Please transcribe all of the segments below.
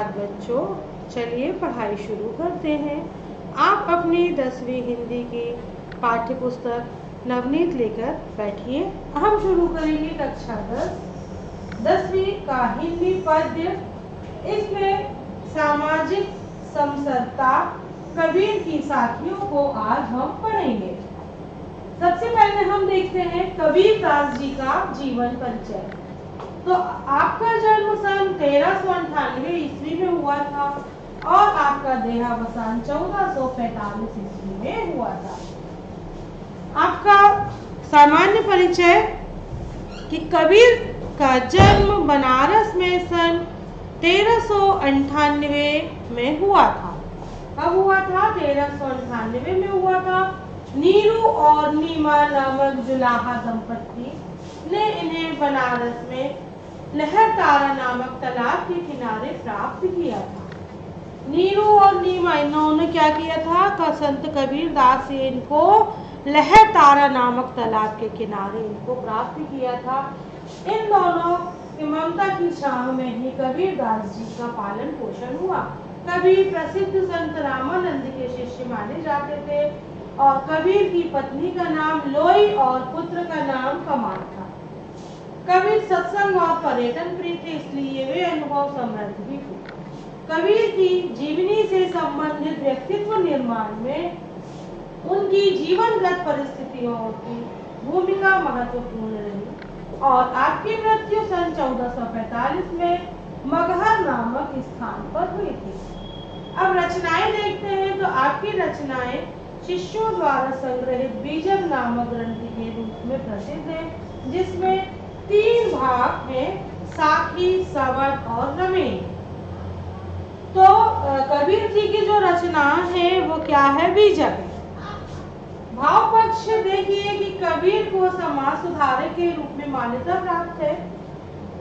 नमस्कार बच्चों, चलिए पढ़ाई शुरू करते हैं। आप अपनी 10वीं हिंदी की पाठ्य पुस्तक नवनीत लेकर बैठिए। हम शुरू करेंगे कक्षा 10वीं का हिंदी पद्य। इसमें सामाजिक समसरता कबीर की साखियों को आज हम पढ़ेंगे। सबसे पहले हम देखते हैं कबीर दास जी का जीवन परिचय। तो आपका जन्म सन 1398 ईस्वी में हुआ था और आपका देहावसान 1445 ईस्वी में हुआ था। आपका सामान्य परिचय कि कबीर का जन्म बनारस में सन 1398 में हुआ था। कब हुआ था? 1398 में हुआ था। नीरू और नीमा नामक जुलाहा दंपत्ति ने इन्हें बनारस में लहरतारा नामक तालाब के किनारे प्राप्त किया था। नीरू और नीमा इन्होंने क्या किया था? संत कबीर दास से इनको लहरतारा नामक तालाब के किनारे इनको प्राप्त किया था। इन दोनों की ममता की छांव में ही कबीर दास जी का पालन पोषण हुआ। कबीर प्रसिद्ध संत रामानंद के शिष्य माने जाते थे और कबीर की पत्नी का नाम लोई और पुत्र का नाम कमाल था। कबीर सत्संग और पर्यटन प्रिय थे, इसलिए वे अनुभव समृद्ध भी थे। कबीर की जीवनी से संबंधित व्यक्तित्व निर्माण में उनकी जीवनगत परिस्थितियों की भूमिका महत्वपूर्ण रही और आपकी मृत्यु सन 1445 में मगहर नामक स्थान पर हुई थी। अब रचनाएं देखते हैं तो आपकी रचनाएं शिष्यों द्वारा संग्रहित बीजक नामक ग्रंथ के रूप में प्रसिद्ध है, जिसमें 3 भाग हैं, साखी, सवत और रमेन। तो कबीर जी की जो रचना है वो क्या है? बीजक है। भाव पक्ष देखिए कि कबीर को समाज सुधारक के रूप में मान्यता प्राप्त है।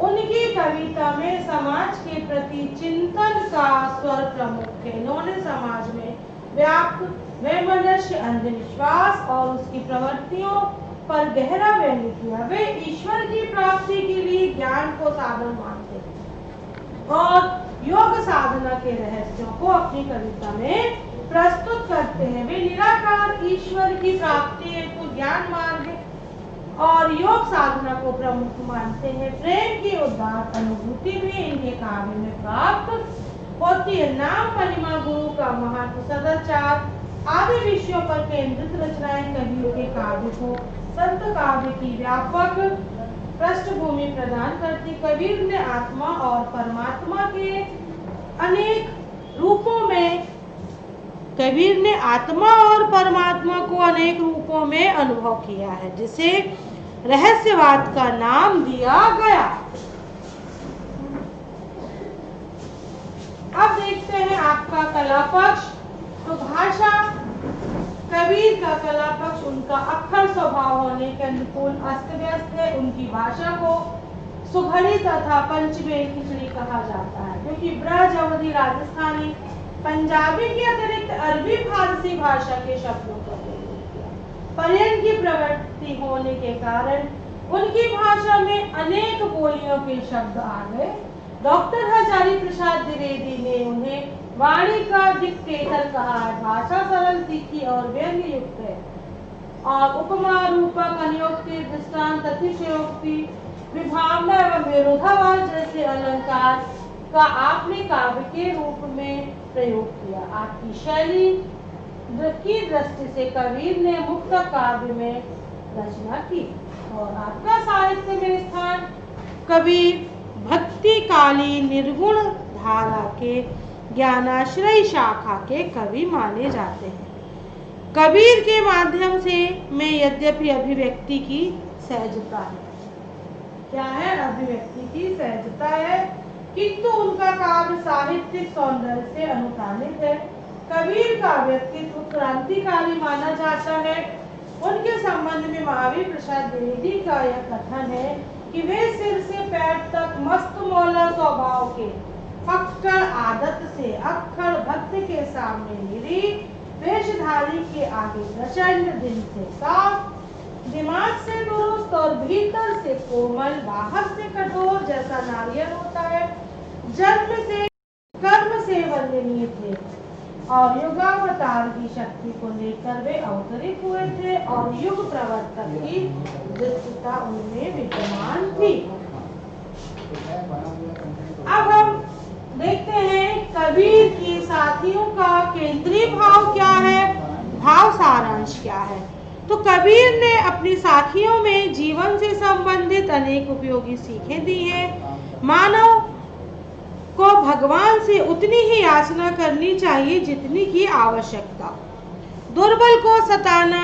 उनकी कविता में समाज के प्रति चिंतन का स्वर प्रमुख है। इन्होंने समाज में व्याप्त वैमनस्य, अंधविश्वास और उसकी प्रवृत्तियों पर गहरा व्यंग्य किया। वे ईश्वर की प्राप्ति के लिए ज्ञान को साधन मानते हैं और योग साधना के रहस्यों को अपनी कविता में प्रस्तुत करते हैं। वे निराकार ईश्वर की प्राप्ति हेतु ज्ञान मार्ग और योग साधना को प्रमुख मानते हैं। प्रेम की उदार अनुभूति भी इनके काव्य में प्राप्त होती है। नाम, महिमा, गुरु का महत्व, सदाचार आदि विषयों पर केंद्रित रचनाएं कवियों के काव्य को संत काव्य की व्यापक पृष्ठभूमि प्रदान करती। कबीर ने आत्मा और परमात्मा के अनेक रूपों में अनुभव किया है, जिसे रहस्यवाद का नाम दिया गया। अब देखते हैं आपका कला पक्ष। तो भाषा, कबीर का कला पक्ष उनका अक्खर स्वभाव होने के अनुकूल अस्त व्यस्त है। उनकी भाषा को सुघड़ी तथा पंचमेल खिचड़ी कहा जाता है, क्योंकि ब्रज, अवधी, राजस्थानी, पंजाबी के अतिरिक्त अरबी, फारसी भाषा के शब्दों का प्रयोग किया। पर्यटन की प्रवृत्ति होने के कारण उनकी भाषा में अनेक बोलियों के शब्द आ गए। डॉक्टर हजारी प्रसाद द्विवेदी ने उन्हें वाणी का डिक्टेटर कहा है। भाषा सरल, तीखी और व्यंग्य युक्त है और उपमा, रूपक, अनुयोक्ति, दृष्टांत, अतिशयोक्ति, विभावना एवं विरोधाभास जैसे अलंकार का आपने काव्य के रूप में प्रयोग किया। आपकी शैली की दृष्टि से कबीर ने मुक्त काव्य में रचना की। और आपका साहित्य में स्थान, कबीर भक्ति काली निर्गुण धारा के ज्ञानाश्रय शाखा के कवि माने जाते हैं। कबीर के माध्यम से में यद्यपि अभिव्यक्ति की सहजता है, क्या है? अभिव्यक्ति की सहजता है, किंतु उनका काव्य साहित्यिक सौंदर्य से अनुप्राणित है। कबीर का व्यक्तित्व क्रांतिकारी माना जाता है। उनके संबंध में महावीर प्रसाद द्विवेदी का यह कथन है कि वे सिर से पैर तक मस्त मौला स्वभाव के, फक्कड़ आदत से अक्खड़ भक्त के सामने निरी, वेशधारी के आगे प्रचंड, दिल से साफ, दिमाग से दुरुस्त और भीतर से कोमल, बाहर से कठोर जैसा नारियल होता है। जन्म से कर से वंदनीय थे और युगावतार की शक्ति को लेकर वे अवतरित हुए थे और युग प्रवर्तक की दृष्टता उनमें विद्यमान थी। अब हम देखते हैं कबीर की साथियों का केंद्रीय भाव क्या है, भाव सारांश क्या है। तो कबीर ने अपनी साखियों में जीवन से संबंधित अनेक उपयोगी सीखें दी हैं। मानव को भगवान से उतनी ही याचना करनी चाहिए जितनी की आवश्यकता। दुर्बल को सताना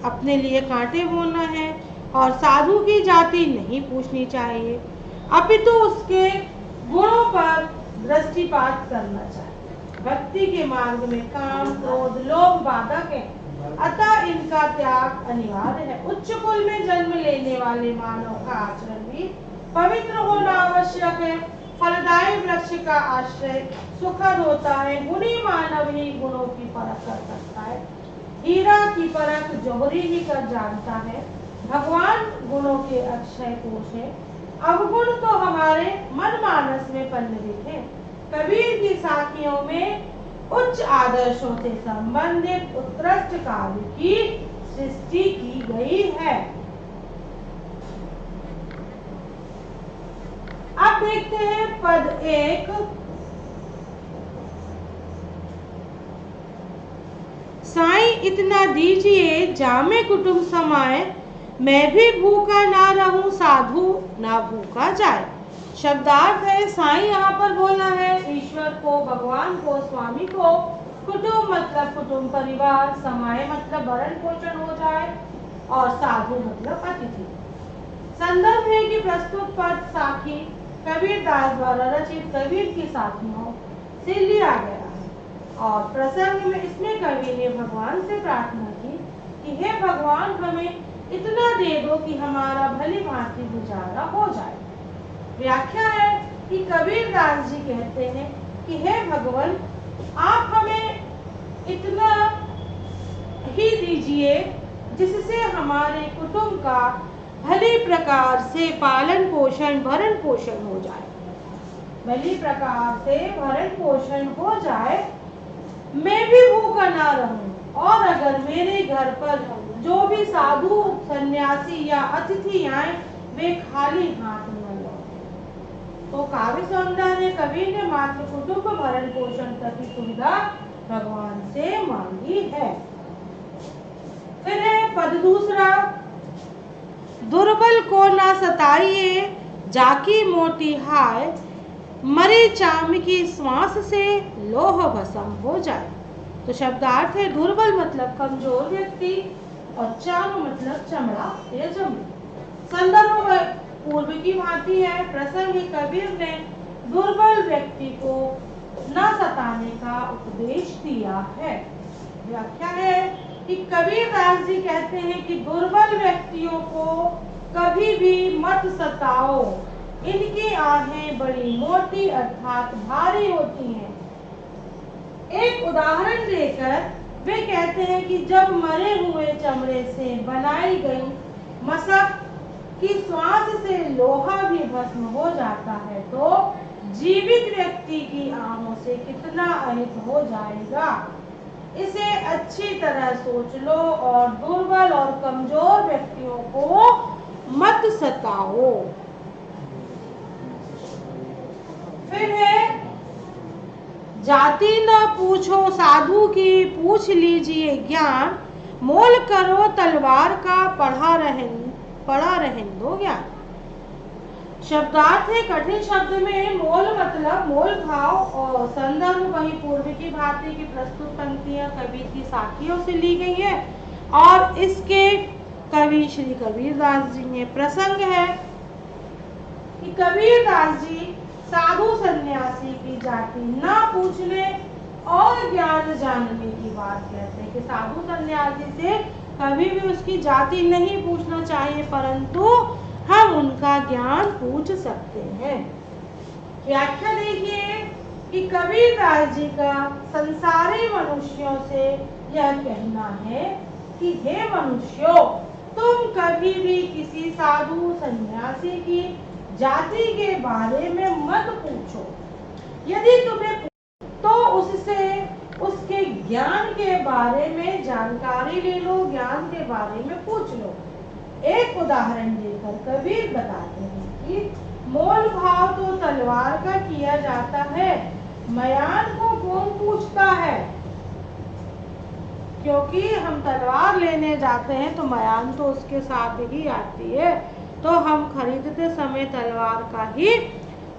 अपने लिए कांटे बोना है और साधु की जाति नहीं पूछनी चाहिए, अपितु उसके गुणों पर दृष्टिपात करना चाहिए। भक्ति के मार्ग में काम, क्रोध, लोभ बाधक है, अतः इनका त्याग अनिवार्य है। उच्च कुल में जन्म लेने वाले मानव का आचरण भी पवित्र होना आवश्यक है। फलदायी वृक्ष का आश्रय सुखद होता है। गुणी मानव ही गुणों की परख कर सकता है। हीरा की परख जौहरी ही कर जानता है। भगवान गुणों के अक्षय कोश है। अवगुण तो हमारे मन मानस में पल्लवित है। कबीर की साखियों में उच्च आदर्शों से संबंधित उत्कृष्ट काव्य की सृष्टि की गई है। अब देखते हैं पद 1। साईं इतना दीजिए जामे कुटुंब समाए, मैं भी भूखा ना रहूं साधु ना भूखा जाए। शब्दार्थ है, साईं यहाँ पर बोला है ईश्वर को, भगवान को, स्वामी को। कुटुंब मतलब कुटुंब परिवार, समाए मतलब भरण पोषण हो जाए और साधु मतलब अतिथि। संदर्भ है कि प्रस्तुत पद साखी कबीर दास द्वारा रचित कबीर की साखियों से लिया गया है और प्रसंग में इसमें कवि ने भगवान से प्रार्थना की कि हे भगवान, हमें इतना दे दो कि हमारा भली भांति गुजारा हो जाए। व्याख्या है कि कबीर दास जी कहते हैं कि हे भगवान, आप हमें इतना ही दीजिए जिससे हमारे कुटुंब का भली प्रकार से पालन पोषण भरण पोषण हो जाए। भली प्रकार से भरण पोषण हो जाए, मैं भी भूखा ना रहूं और अगर मेरे घर पर जो भी साधु सन्यासी या अतिथि आए वे खाली हाथ न लौटे। तो काव्य सौंदर्य कबीर ने मात्र कुटुंब भरण पोषण तक की सुविधा भगवान से मांगी है। फिर है पद 2। दुर्बल को ना सताइए जाकी मोटी हाय, मरी चाम की श्वास से लोह भस्म हो जाए। तो शब्दार्थ है, दुर्बल मतलब कमजोर व्यक्ति और चाम मतलब चमड़ा या जमी। संदर्भ पूर्व की भांति है। प्रसंग कबीर ने दुर्बल व्यक्ति को न सताने का उपदेश दिया है। व्याख्या है कि कबीर दास जी कहते हैं कि दुर्बल व्यक्तियों को कभी भी मत सताओ, इनकी आहें बड़ी मोटी अर्थात भारी होती हैं। एक उदाहरण लेकर वे कहते हैं कि जब मरे हुए चमड़े से बनाई गई मशक की श्वास से लोहा भी भस्म हो जाता है तो जीवित व्यक्ति की आहों से कितना अहित हो जाएगा। इसे अच्छी तरह सोच लो और दुर्बल और कमजोर व्यक्तियों को मत सताओ। फिर है, जाति न पूछो साधु की पूछ लीजिए ज्ञान, मोल करो तलवार का पड़ा रहन दो ज्ञान। शब्दार्थ है, कठिन शब्द में मोल मतलब मोल भाव और संदर्भ वही पूर्व की भांति की प्रस्तुत पंक्तियां कबीर की साखियों से ली गई है और इसके कवि श्री कबीर दास जी ने। प्रसंग है कि कबीर दास जी साधु सन्यासी की जाति न पूछने और ज्ञान जानने की बात कहते हैं कि साधु सन्यासी से कभी भी उसकी जाति नहीं पूछना चाहिए, परंतु हम उनका ज्ञान पूछ सकते हैं। व्याख्या देखिए कि कबीर दास जी का संसारी मनुष्यों से यह कहना है कि हे मनुष्यों, तुम कभी भी किसी साधु सन्यासी की जाति के बारे में मत पूछो। यदि तुम्हें ज्ञान के बारे में जानकारी ले लो, ज्ञान के बारे में पूछ लो। एक उदाहरण देकर कबीर बताते हैं कि मोल भाव तो तलवार का किया जाता है, मयान को कौन पूछता है। क्योंकि हम तलवार लेने जाते हैं तो मयान तो उसके साथ ही आती है, तो हम खरीदते समय तलवार का ही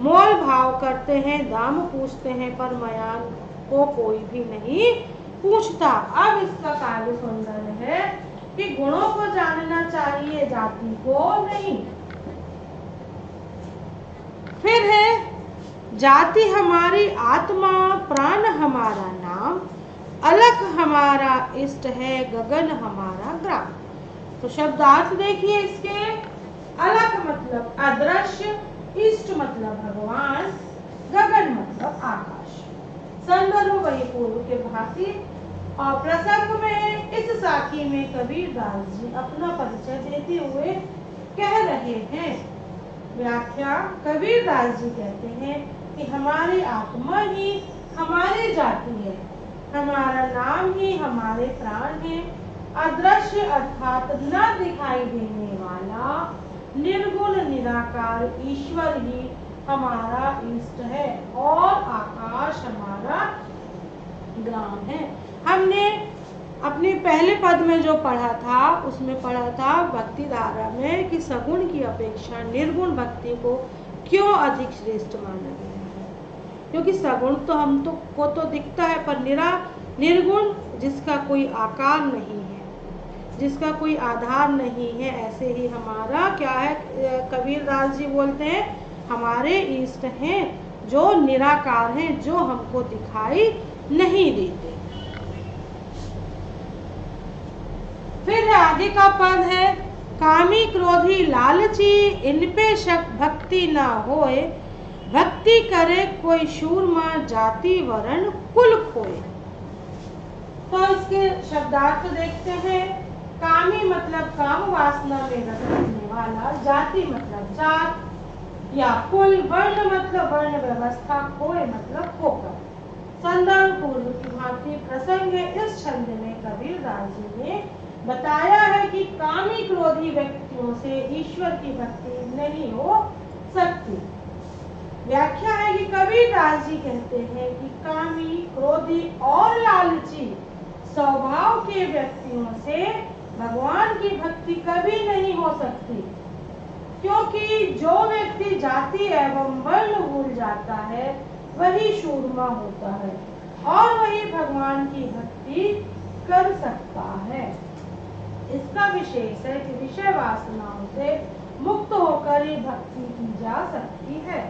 मोल भाव करते हैं, दाम पूछते हैं, पर मयान को कोई भी नहीं पूछता। अब इसका कार्य सुंदर है कि गुणों को जानना चाहिए, जाति को नहीं। फिर है जाति हमारी आत्मा, प्राण हमारा नाम, अलख हमारा इष्ट है, गगन हमारा ग्राम। तो शब्दार्थ देखिए इसके। अलख मतलब अदृश्य, इष्ट मतलब भगवान, गगन मतलब आकाश। संदर्भ वही पूर्व के भांति। और प्रसंग में इस साखी में कबीरदास जी अपना परिचय देते हुए कह रहे हैं। व्याख्या कबीरदास जी कहते हैं कि हमारी आत्मा ही हमारी जाति है, हमारा नाम ही हमारे प्राण है। अदृश्य अर्थात न दिखाई देने वाला निर्गुण निराकार ईश्वर ही हमारा इष्ट है और आकाश हमारा ग्राम है। हमने अपने पहले पद में जो पढ़ा था उसमें पढ़ा था भक्ति धारा में कि सगुण की अपेक्षा निर्गुण भक्ति को क्यों अधिक श्रेष्ठ माना गया है। क्योंकि सगुण तो हम तो को तो दिखता है, पर निर्गुण जिसका कोई आकार नहीं है, जिसका कोई आधार नहीं है, ऐसे ही हमारा क्या है, कबीरदास जी बोलते हैं हमारे इष्ट हैं जो निराकार हैं, जो हमको दिखाई नहीं देते। फिर आगे का पद है कामी क्रोधी लालची इन पे शक भक्ति ना होए, भक्ति करे कोई शूरमा जाति वरण कुल खोए। तो इसके शब्दार्थ देखते हैं। कामी मतलब काम वासना में रत रहने वाला, जाति मतलब जात या कुल, वर्ण मतलब वर्ण व्यवस्था, खोए मतलब खोकर। संदर्भ पूर्व की भांति प्रसंग है। इस छंद में कबीरदास जी ने बताया है कि कामी क्रोधी व्यक्तियों से ईश्वर की भक्ति नहीं हो सकती। व्याख्या है कि कबीरदास जी कहते हैं कि कामी, क्रोधी और लालची स्वभाव के व्यक्तियों से भगवान की भक्ति कभी नहीं हो सकती। क्योंकि जो व्यक्ति जाति एवं वर्ण भूल जाता है वही शूरमा होता है और वही भगवान की भक्ति कर सकता है। इसका विशेष है कि विषय वासनाओं से मुक्त होकर ही भक्ति की जा सकती है।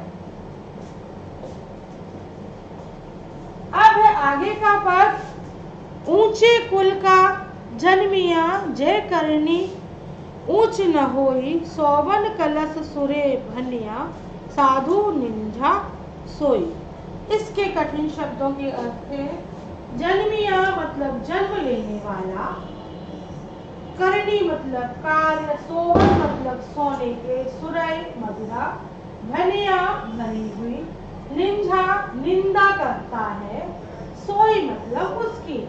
अब है आगे का पद। ऊंचे कुल का जन्मिया जय करनी, ऊंच न होई सौवन कलश सुरे भनिया, साधु निंझा सोई। इसके कठिन शब्दों के अर्थ है जन्मिया मतलब जन्म लेने वाला, करनी मतलब कार्य, सोवन मतलब सोने के, सुरय मदिरा, भनिया भरी हुई, निंझा निंदा करता है, सोई मतलब उसकी।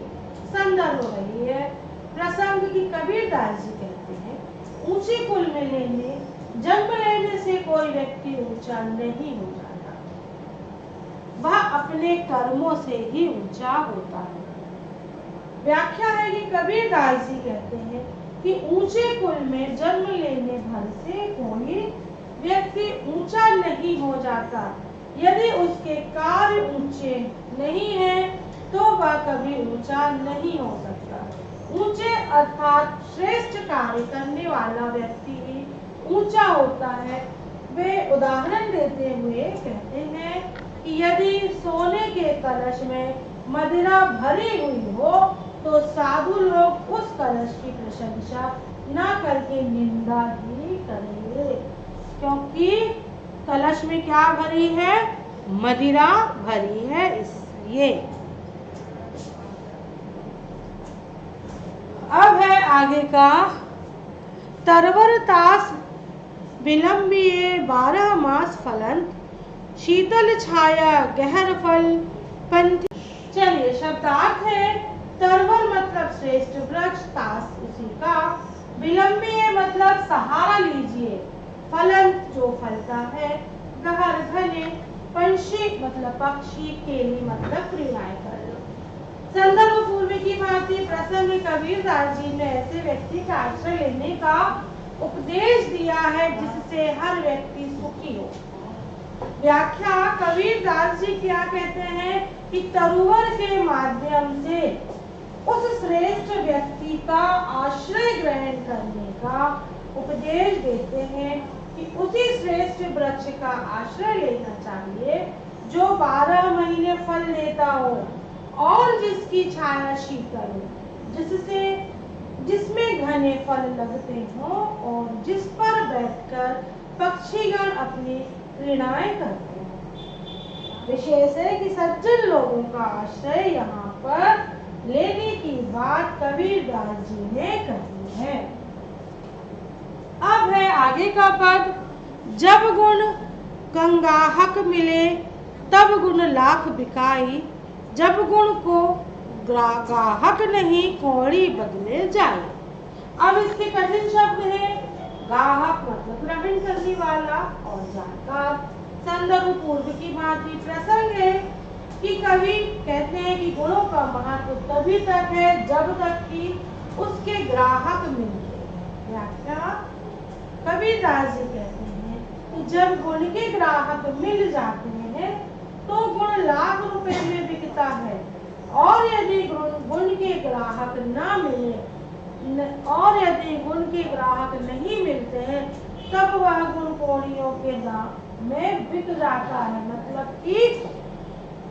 संदर्भ वही है। प्रसंग की कबीरदास जी कहते हैं ऊंचे कुल में जन्म लेने से कोई व्यक्ति ऊंचा नहीं हो जाता, वह अपने कर्मों से ही ऊंचा होता है। व्याख्या है कि कबीरदास जी कहते हैं कि ऊंचे कुल में जन्म लेने भर से कोई व्यक्ति ऊंचा नहीं हो जाता। यदि उसके कार्य ऊंचे नहीं हैं तो वह कभी ऊंचा नहीं हो सकता। ऊंचे अर्थात श्रेष्ठ कार्य करने वाला व्यक्ति ही ऊंचा होता है। वे उदाहरण देते हुए कहते हैं कि यदि सोने के कलश में मदिरा भरी हुई हो तो साधु लोग उस कलश की प्रशंसा न करके निंदा ही करेंगे, क्योंकि कलश में क्या भरी है, मदिरा भरी है, इसलिए। अब है आगे का तरवर तास विलंबिए 12 मास फलंत, शीतल छाया गहर फल पंथी। चलिए शब्दार्थ है तरवर मतलब श्रेष्ठ वृक्ष, तास उसी का, विलंबीय मतलब सहारा लीजिए, फलन जो फलता है, गहर घने, पंछी मतलब पक्षी, केली मतलब क्रियाएं कर लो। संदर्भ पूर्व की भांति प्रसंग कबीरदास जी ने ऐसे व्यक्ति का आश्रय लेने का उपदेश दिया है जिससे हर व्यक्ति सुखी हो। व्याख्या कबीरदास जी क्या कहते हैं कि तरुवर के माध्यम से उस श्रेष्ठ व्यक्ति का आश्रय ग्रहण करने का उपदेश देते हैं कि उसी श्रेष्ठ वृक्ष का आश्रय लेना चाहिए जो 12 महीने फल देता हो और जिसकी छाया शीतल हो, जिसमें घने फल लगते हों और जिस पर बैठकर पक्षीगण अपनी क्रीड़ाएं करते हैं। विशेष है कि सज्जन लोगों का आश्रय यहाँ पर लेने की बात कबीरदास जी ने कही है। अब है आगे का पद, जब गुण गंगाहक मिले तब गुण लाख बिकाई, जब गुण को गाहक नहीं कौड़ी बदले जाए। अब इसके कठिन शब्द है, गाहक मतलब ग्रहण करने वाला और जानकार। संदर्भ पूर्व की भांति प्रसंग है कि कवि कहते हैं कि गुणों का महत्व तभी तक है जब तक कि उसके ग्राहक मिलते। व्याख्या कबीरदास जी कहते हैं कि जब गुण के ग्राहक मिल जाते हैं तो गुण लाख रुपए में बिकता है, और यदि गुण के ग्राहक ना मिले और यदि गुण के ग्राहक नहीं मिलते हैं तब वह गुण कौड़ियों के दाम में बिक जाता है, मतलब कि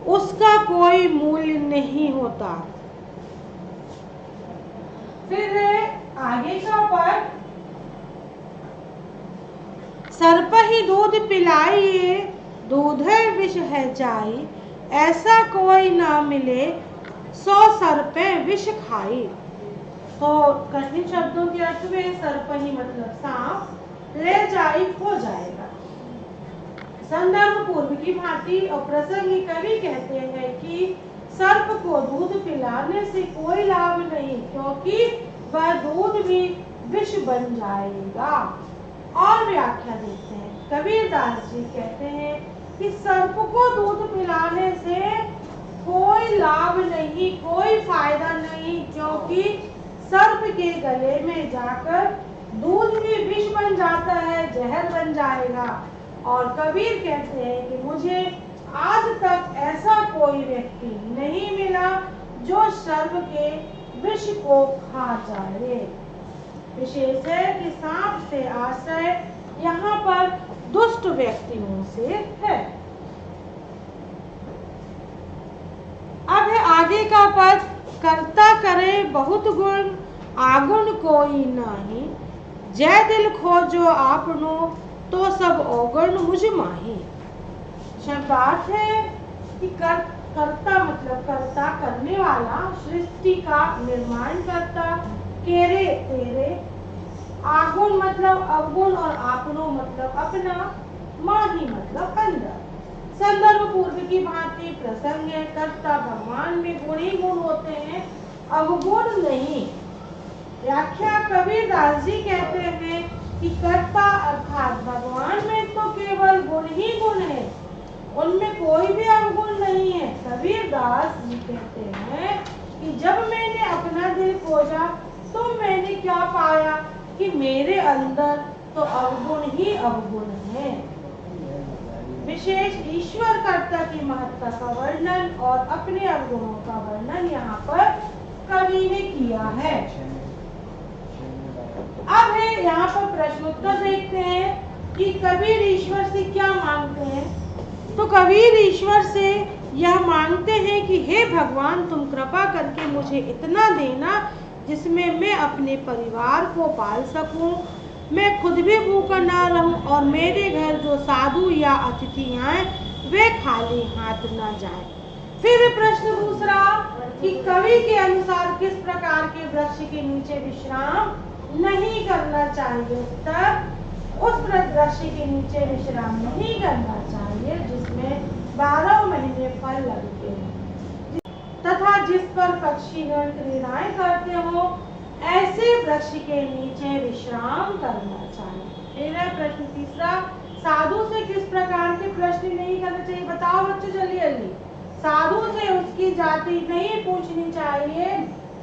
उसका कोई मूल्य नहीं होता। फिर आगे का पद, सर्प ही दूध पिलाइए दूध है विष है जाई, ऐसा कोई ना मिले 100 सर्पे विष खाई। तो कठिन शब्दों के अर्थ में सर्प ही मतलब सांप, ले जाई हो जाएगा। संदर्भ पूर्व की भांति और प्रसंग कवि कहते हैं कि सर्प को दूध पिलाने से कोई लाभ नहीं, क्योंकि वह दूध भी विष बन जाएगा। और व्याख्या देते हैं, कबीरदास जी कहते हैं कि सर्प को दूध पिलाने से कोई लाभ नहीं, कोई फायदा नहीं, क्योंकि सर्प के गले में जाकर दूध भी विष बन जाता है, जहर बन जाएगा। और कबीर कहते हैं कि मुझे आज तक ऐसा कोई व्यक्ति नहीं मिला जो सर्प के विष को खा जाए। विशेष है कि सांप से आश्रय यहाँ पर दुष्ट व्यक्तियों से है। अब है आगे का पद, करता करे बहुत गुण आगुण कोई नहीं, जय दिल खोजो आपनो तो सब औगुण मुझ माही। शब्दार्थ है कि कर्ता मतलब कर्ता करने वाला, सृष्टि का निर्माण करता, केरे तेरे, आगुण मतलब अवगुण और आपनो मतलब अपना, माही मतलब अंदर। संदर्भ पूर्व की भांति प्रसंग है, कर्ता भगवान में गुण ही गुण होते हैं, अवगुण नहीं। व्याख्या कबीरदास जी कहते हैं कि कर्ता अर्थात भगवान में तो केवल गुण ही गुण है, उनमें कोई भी अवगुण नहीं है। कबीरदास जी कहते हैं कि जब मैंने अपना दिल खोजा तो मैंने क्या पाया कि मेरे अंदर तो अवगुण ही अवगुण है। विशेष ईश्वर कर्ता की महत्ता का वर्णन और अपने अवगुणों का वर्णन यहाँ पर कवि ने किया है। अब है यहाँ पर प्रश्नोत्तर देखते हैं कि कबीर ईश्वर से क्या मांगते हैं। तो कबीर ईश्वर से यह मांगते हैं कि हे भगवान, तुम कृपा करके मुझे इतना देना जिसमें मैं अपने परिवार को पाल सकूं, मैं खुद भी भूखा ना रहूं और मेरे घर जो साधु या अतिथि आए वे खाली हाथ न जाएं। फिर प्रश्न दूसरा कि कवि के अनुसार किस प्रकार के वृक्ष के नीचे विश्राम नहीं करना चाहिए। उत्तर, उस वृक्ष के नीचे विश्राम नहीं करना चाहिए जिसमें 12 महीने फल लगते हैं तथा जिस पर पक्षीगण क्रीड़ाएं करते हो, ऐसे वृक्ष के नीचे विश्राम करना चाहिए। मेरा प्रश्न तीसरा, साधु से किस प्रकार के प्रश्न नहीं करना चाहिए? बताओ बच्चों जल्दी जल्दी। साधु से उसकी जाति नहीं पूछनी चाहिए,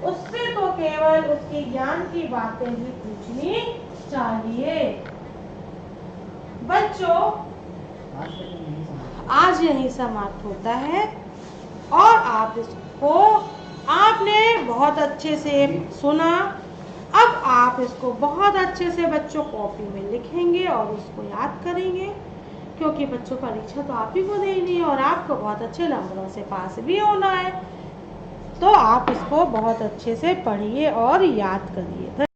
उससे तो केवल उसके ज्ञान की बातें ही पूछनी चाहिए। बच्चों आज यही समाप्त होता है और आप इसको आपने बहुत अच्छे से सुना। अब आप इसको बहुत अच्छे से बच्चों कॉपी में लिखेंगे और उसको याद करेंगे, क्योंकि बच्चों परीक्षा तो आप ही को देनी है और आपको बहुत अच्छे नंबरों से पास भी होना है। तो आप इसको बहुत अच्छे से पढ़िए और याद करिए।